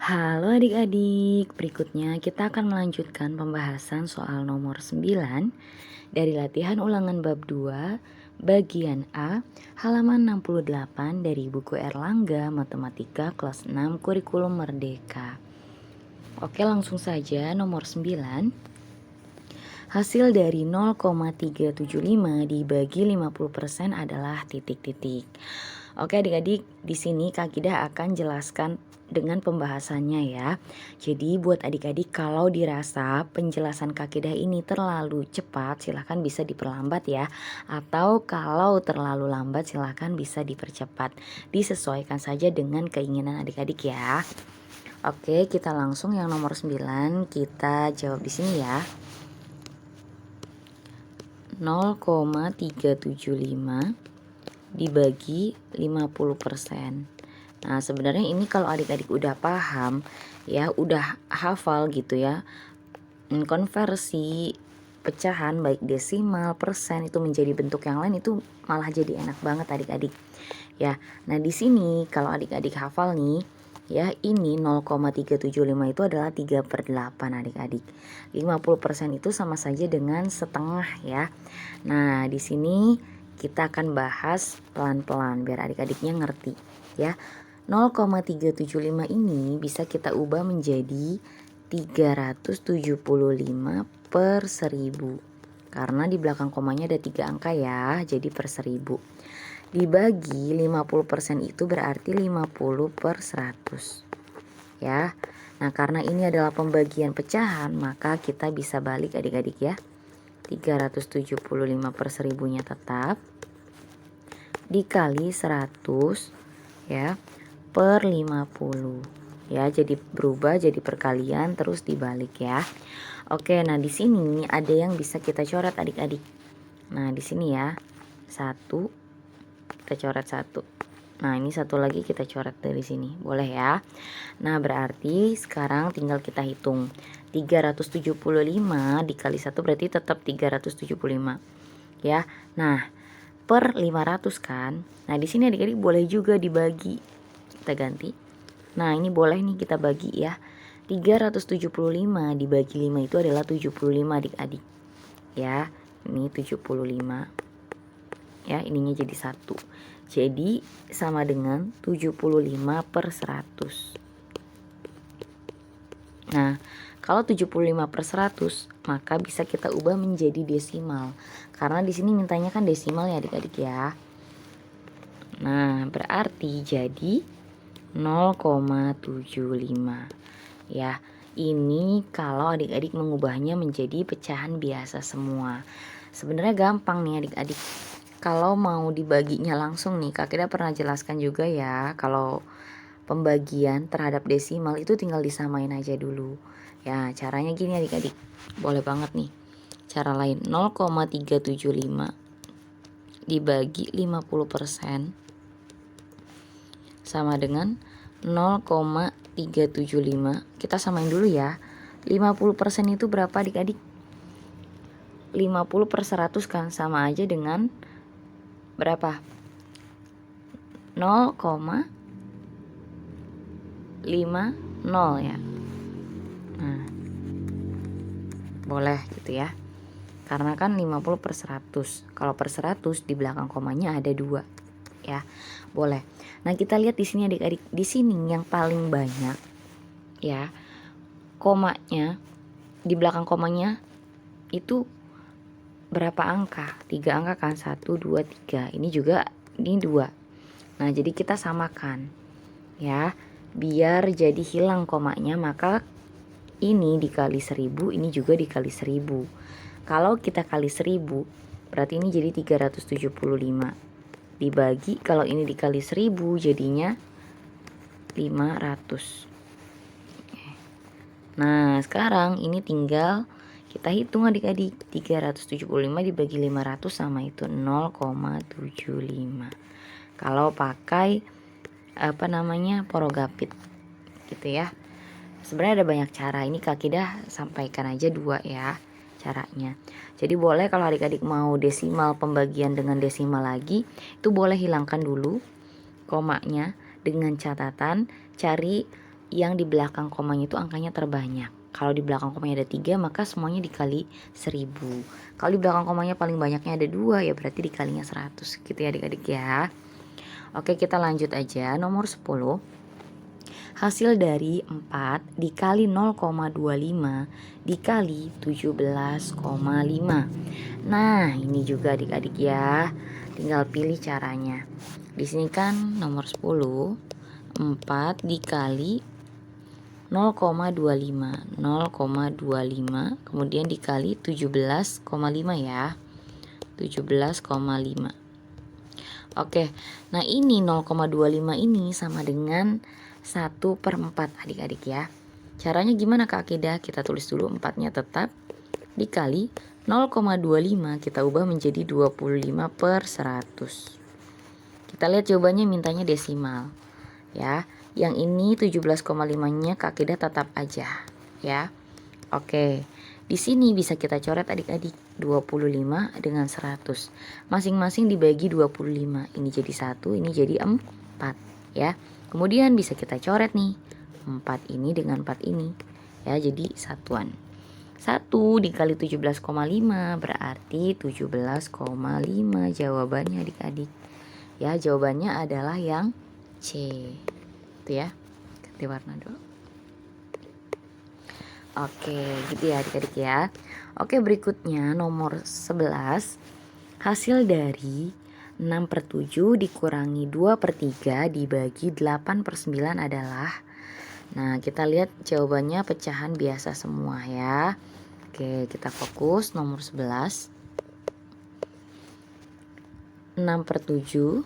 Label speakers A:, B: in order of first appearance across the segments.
A: Halo adik-adik, berikutnya kita akan melanjutkan pembahasan soal nomor 9 dari latihan ulangan bab 2 bagian A halaman 68 dari buku Erlangga Matematika kelas 6 Kurikulum Merdeka. Oke, langsung saja nomor 9. Hasil dari 0,375 dibagi 50% adalah titik-titik. Oke adik-adik, di sini Kak Kida akan jelaskan dengan pembahasannya ya. Jadi buat adik-adik kalau dirasa penjelasan Kak Kida ini terlalu cepat, silahkan bisa diperlambat ya. Atau kalau terlalu lambat silahkan bisa dipercepat. Disesuaikan saja dengan keinginan adik-adik ya. Oke, kita langsung yang nomor 9 kita jawab di sini ya. 0,375 dibagi 50%. Nah, sebenarnya ini kalau adik-adik udah paham ya, udah hafal gitu ya, konversi pecahan baik desimal, persen itu menjadi bentuk yang lain itu malah jadi enak banget adik-adik. Ya. Nah, di sini kalau adik-adik hafal nih ya, ini 0,375 itu adalah 3/8 adik-adik. 50% itu sama saja dengan setengah ya. Nah, di sini kita akan bahas pelan-pelan biar adik-adiknya ngerti ya. 0,375 ini bisa kita ubah menjadi 375 per 1000. Karena di belakang komanya ada 3 angka ya, jadi per 1000. Dibagi 50% itu berarti 50 per 100 ya. Nah, karena ini adalah pembagian pecahan, maka kita bisa balik adik-adik ya. 375 per 1000-nya tetap dikali 100 ya per 50 ya, jadi berubah jadi perkalian terus dibalik ya. Oke, nah di sini ada yang bisa kita coret adik-adik. Nah, di sini ya. 1 kita coret 1. Nah, ini satu lagi kita coret dari sini. Boleh ya. Nah, berarti sekarang tinggal kita hitung. 375 dikali 1 berarti tetap 375. Ya. Nah, per 500 kan. Nah, di sini adik-adik boleh juga dibagi. Kita ganti. Nah, ini boleh nih kita bagi ya. 375 dibagi 5 itu adalah 75 adik-adik. Ya, ini 75. Ya, ininya jadi 1. Jadi sama dengan 75 per 100. Nah, kalau 75 per 100 maka bisa kita ubah menjadi desimal. Karena di sini mintanya kan desimal ya adik-adik ya. Nah, berarti jadi 0,75 ya. Ini kalau adik-adik mengubahnya menjadi pecahan biasa semua. Sebenarnya gampang nih adik-adik. Kalau mau dibaginya langsung nih, Kak Ida pernah jelaskan juga ya, kalau pembagian terhadap desimal itu tinggal disamain aja dulu. Ya, caranya gini adik-adik. Boleh banget nih. Cara lain, 0,375 dibagi 50% sama dengan 0,375. Kita samain dulu ya. 50% itu berapa adik-adik? 50 per 100 kan sama aja dengan berapa? 0,50 ya. Nah, boleh gitu ya. Karena kan 50 per 100. Kalau per 100 di belakang komanya ada 2 ya. Boleh. Nah, kita lihat di sini adik-adik. Di sini yang paling banyak ya, komanya di belakang komanya itu berapa angka? 3 angka kan, 1, 2, 3. Ini juga, ini 2. Nah, jadi kita samakan ya. Biar jadi hilang komanya, maka ini dikali 1000, ini juga dikali 1000. Kalau kita kali 1000, berarti ini jadi 375. Dibagi, kalau ini dikali 1000 jadinya 500. Nah, sekarang ini tinggal kita hitung adik-adik. 375 dibagi 500 sama itu 0,75. Kalau pakai porogapit gitu ya. Sebenarnya ada banyak cara. Ini Kak Ida sampaikan aja 2 ya caranya. Jadi boleh kalau adik-adik mau desimal pembagian dengan desimal lagi, itu boleh hilangkan dulu komanya dengan catatan cari yang di belakang komanya itu angkanya terbanyak. Kalau di belakang komanya ada 3, maka semuanya dikali 1000. Kalau di belakang komanya paling banyaknya ada 2, ya berarti dikalinya 100 gitu ya adik-adik ya. Oke, kita lanjut aja. Nomor 10. Hasil dari 4 dikali 0,25 dikali 17,5. Nah, ini juga adik-adik ya. Tinggal pilih caranya. Di sini kan nomor 10, 4 dikali 0,25 kemudian dikali 17,5 ya. 17,5. Oke, nah ini 0,25 ini sama dengan 1/4 adik-adik ya. Caranya gimana Kak Akidah? Kita tulis dulu 4-nya tetap dikali 0,25 kita ubah menjadi 25/100. Kita lihat jawabannya mintanya desimal ya. Yang ini 17,5-nya Kak Akidah tetap aja ya. Oke, di sini bisa kita coret adik-adik 25 dengan 100. Masing-masing dibagi 25. Ini jadi 1, ini jadi 4 ya. Kemudian bisa kita coret nih 4 ini dengan 4 ini ya, jadi satuan. 1 dikali 17,5 berarti 17,5 jawabannya adik-adik. Ya, jawabannya adalah yang C. Itu ya. Ganti warna dulu. Oke, gitu ya adik-adik ya. Oke, berikutnya nomor 11. Hasil dari 6/7 dikurangi 2/3 dibagi 8/9 adalah. Nah, kita lihat jawabannya pecahan biasa semua ya. Oke, kita fokus nomor 11. 6/7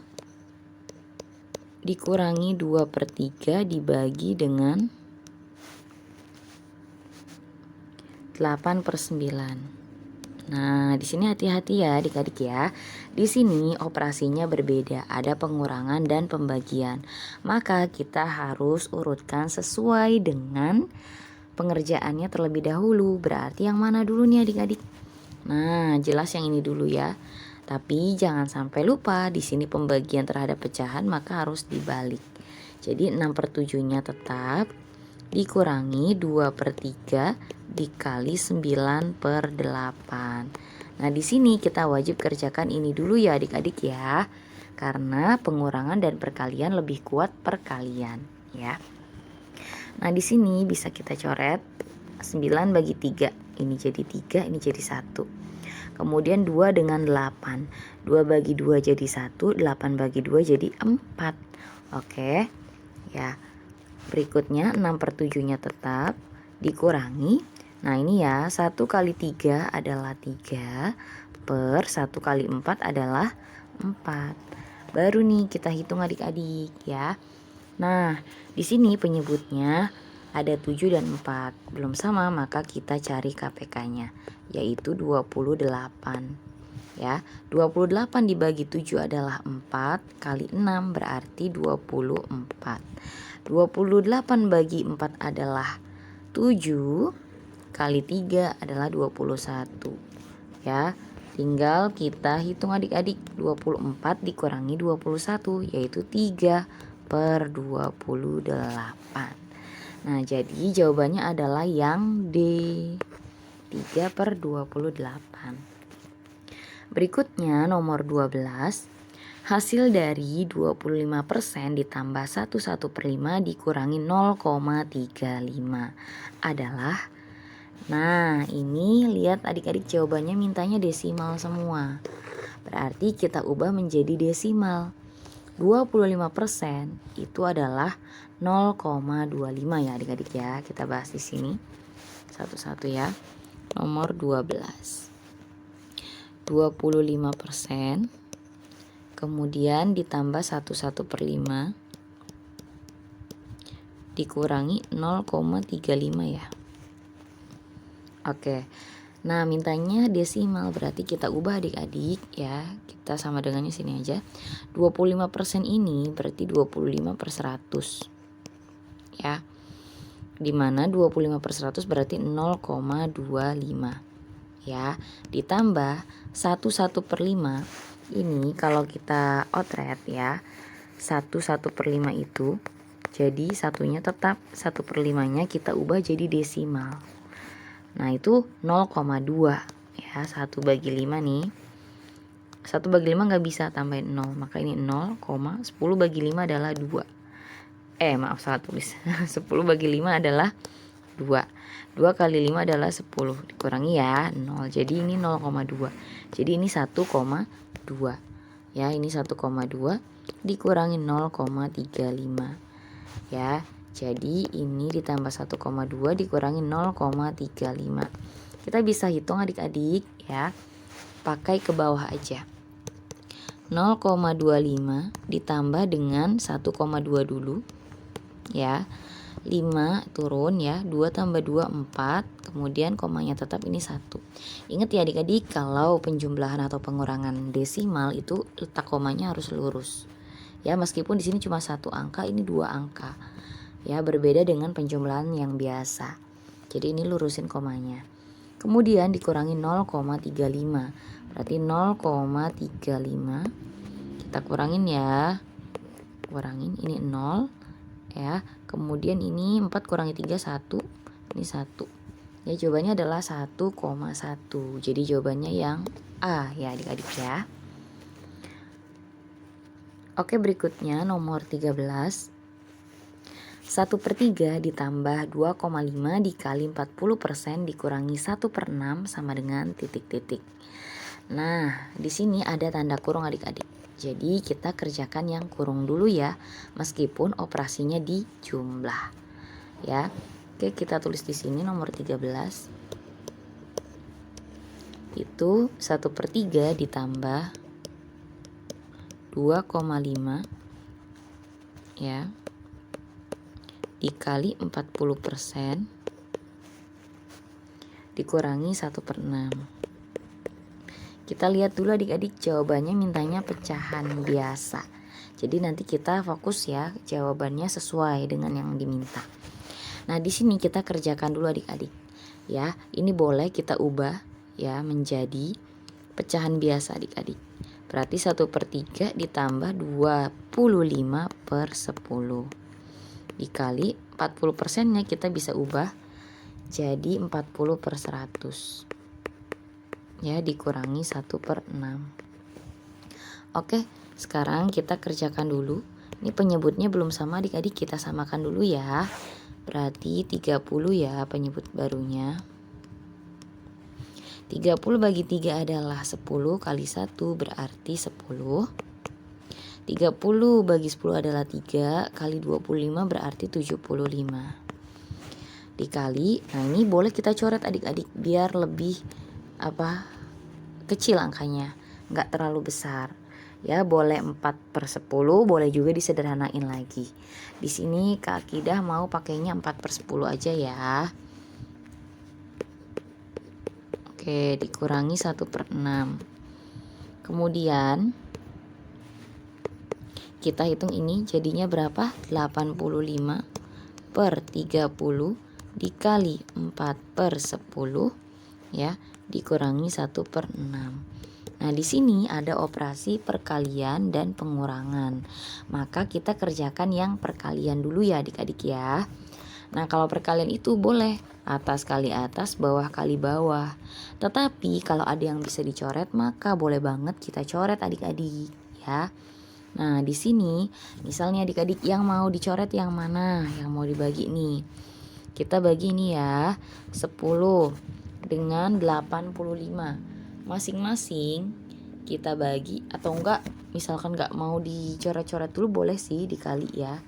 A: dikurangi 2/3 dibagi dengan 8/9. Nah, di sini hati-hati ya adik-adik ya. Di sini operasinya berbeda, ada pengurangan dan pembagian. Maka kita harus urutkan sesuai dengan pengerjaannya terlebih dahulu. Berarti yang mana dulu nih adik-adik? Nah, jelas yang ini dulu ya. Tapi jangan sampai lupa di sini pembagian terhadap pecahan maka harus dibalik. Jadi 6/7-nya tetap dikurangi 2/3 dikali 9/8. Nah, di sini kita wajib kerjakan ini dulu ya adik-adik ya. Karena pengurangan dan perkalian lebih kuat perkalian ya. Nah, di sini bisa kita coret 9 bagi 3. Ini jadi 3, ini jadi 1. Kemudian 2 dengan 8. 2 bagi 2 jadi 1, 8 bagi 2 jadi 4. Oke. Ya. Berikutnya 6/7-nya tetap dikurangi. Nah, ini ya, 1 kali 3 adalah 3 per 1 kali 4 adalah 4. Baru nih kita hitung adik-adik ya. Nah, di sini penyebutnya ada 7 dan 4. Belum sama, maka kita cari KPK-nya, yaitu 28. Ya, 28 dibagi 7 adalah 4 kali 6 berarti 24. 28 bagi 4 adalah 7 kali 3 adalah 21 ya. Tinggal kita hitung adik-adik, 24 dikurangi 21 yaitu 3/28. Nah, jadi jawabannya adalah yang D, 3/28. Berikutnya nomor 12. Hasil dari 25% ditambah 1/5 dikurangi 0,35 adalah. Nah, ini lihat adik-adik jawabannya mintanya desimal semua. Berarti kita ubah menjadi desimal. 25% itu adalah 0,25 ya adik-adik ya. Kita bahas di sini satu-satu ya. Nomor 12. 25% kemudian ditambah 1/5 dikurangi 0,35 ya. Oke. Nah, mintanya desimal berarti kita ubah adik-adik ya. Kita sama dengannya sini aja. 25% ini berarti 25/100. Ya. Dimana 25/100 berarti 0,25. Ya. Ditambah 1/5 ini kalau kita otret ya, 1/5 itu Jadi satunya tetap 1/5-nya kita ubah jadi desimal. Nah itu 0,2 ya, 1/5 nih. 1/5 nggak bisa tambahin 0, maka ini 0,10/5 adalah 2. Maaf salah tulis. 10/5 adalah 2. 2 kali 5 adalah 10, dikurangi ya 0. Jadi ini 0,2. Jadi ini 1,2. Ya, ini 1,2 dikurangi 0,35. Ya, jadi ini ditambah 1,2 dikurangi 0,35. Kita bisa hitung adik-adik ya, pakai ke bawah aja. 0,25 ditambah dengan 1,2 dulu ya, 5 turun ya, 2 tambah 2 4, kemudian komanya tetap ini 1. Ingat ya adik-adik, kalau penjumlahan atau pengurangan desimal itu letak komanya harus lurus ya, meskipun di sini cuma 1 angka, ini 2 angka ya, berbeda dengan penjumlahan yang biasa. Jadi ini lurusin komanya, kemudian dikurangi 0,35, berarti 0,35 kita kurangin ya, kurangin ini 0 ya, kemudian ini 4 kurangi 3 1, ini 1 ya, jawabannya adalah 1,1. jadi jawabannya yang A ya adik-adik ya. Oke, berikutnya nomor 13. 1/3 ditambah 2,5 dikali 40% dikurangi 1/6 sama dengan titik-titik. Nah, di sini ada tanda kurung adik-adik. Jadi kita kerjakan yang kurung dulu ya, meskipun operasinya di jumlah. Ya. Oke, kita tulis di sini nomor 13. Itu 1/3 ditambah 2,5 ya, dikali 40% dikurangi 1/6. Kita lihat dulu adik-adik, jawabannya mintanya pecahan biasa. Jadi nanti kita fokus ya, jawabannya sesuai dengan yang diminta. Nah, di sini kita kerjakan dulu adik-adik. Ya, ini boleh kita ubah ya menjadi pecahan biasa adik-adik. Berarti 1/3 ditambah 25/10 dikali 40%-nya kita bisa ubah jadi 40/100 ya, dikurangi 1/6. Oke, sekarang kita kerjakan dulu. Ini penyebutnya belum sama adik-adik, kita samakan dulu ya. Berarti 30 ya penyebut barunya. 30 bagi 3 adalah 10 kali 1 berarti 10. 30 bagi 10 adalah 3 kali 25 berarti 75. Dikali, nah ini boleh kita coret adik-adik biar lebih kecil angkanya, nggak terlalu besar ya. Boleh 4/10, boleh juga disederhanain lagi. Di sini Kak Akidah mau pakainya 4/10 aja ya. Oke, dikurangi 1/6. Kemudian kita hitung ini jadinya berapa, 85/30 dikali 4/10 ya, dikurangi 1/6. Nah, di sini ada operasi perkalian dan pengurangan. Maka kita kerjakan yang perkalian dulu ya adik-adik ya. Nah, kalau perkalian itu boleh atas kali atas, bawah kali bawah. Tetapi kalau ada yang bisa dicoret, maka boleh banget kita coret adik-adik ya. Nah, di sini misalnya adik-adik yang mau dicoret yang mana? Yang mau dibagi nih. Kita bagi ini ya, 10 dengan 85. Masing-masing kita bagi, atau enggak misalkan enggak mau dicoret-coret dulu boleh sih dikali ya.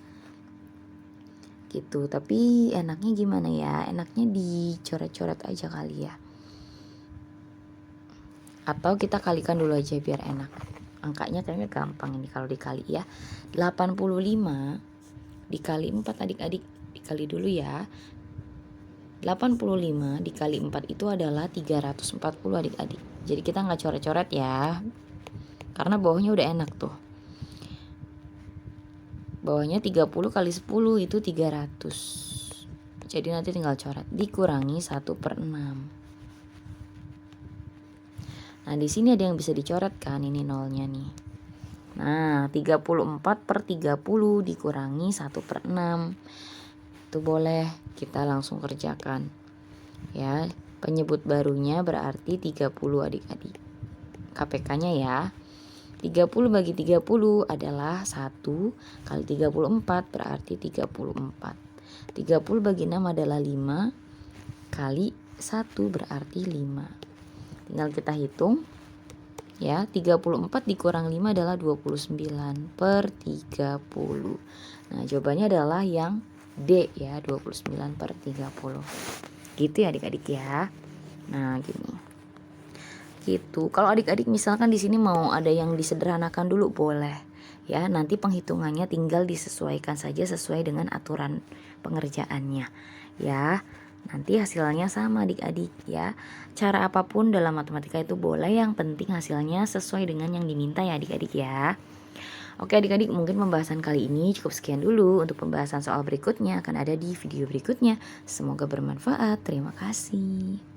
A: Gitu, tapi enaknya gimana ya? Enaknya dicoret-coret aja kali ya. Atau kita kalikan dulu aja biar enak. Angkanya kayaknya gampang ini kalau dikali ya. 85 dikali 4 adik-adik, dikali dulu ya. 85 dikali 4 itu adalah 340 adik-adik. Jadi kita nggak coret-coret ya, karena bawahnya udah enak tuh. Bawahnya 30 kali 10 itu 300. Jadi nanti tinggal coret, dikurangi 1/6. Nah, di sini ada yang bisa dicoret kan, ini nolnya nih. Nah, 34/30 dikurangi 1/6. Itu boleh, kita langsung kerjakan. Ya, penyebut barunya berarti 30 adik-adik. KPK-nya ya. 30 bagi 30 adalah 1 kali 34 berarti 34. 30 bagi 6 /5 kali 1 berarti 5. Tinggal kita hitung. Ya, 34 dikurang 5 adalah 29/30. Nah, jawabannya adalah yang D ya, 29/30. Gitu ya adik-adik ya. Nah, gini. Gitu. Kalau adik-adik misalkan di sini mau ada yang disederhanakan dulu boleh. Ya, nanti penghitungannya tinggal disesuaikan saja sesuai dengan aturan pengerjaannya. Ya. Nanti hasilnya sama adik-adik ya. Cara apapun dalam matematika itu boleh, yang penting hasilnya sesuai dengan yang diminta ya adik-adik ya. Oke adik-adik, mungkin pembahasan kali ini cukup sekian dulu. Untuk pembahasan soal berikutnya akan ada di video berikutnya. Semoga bermanfaat. Terima kasih.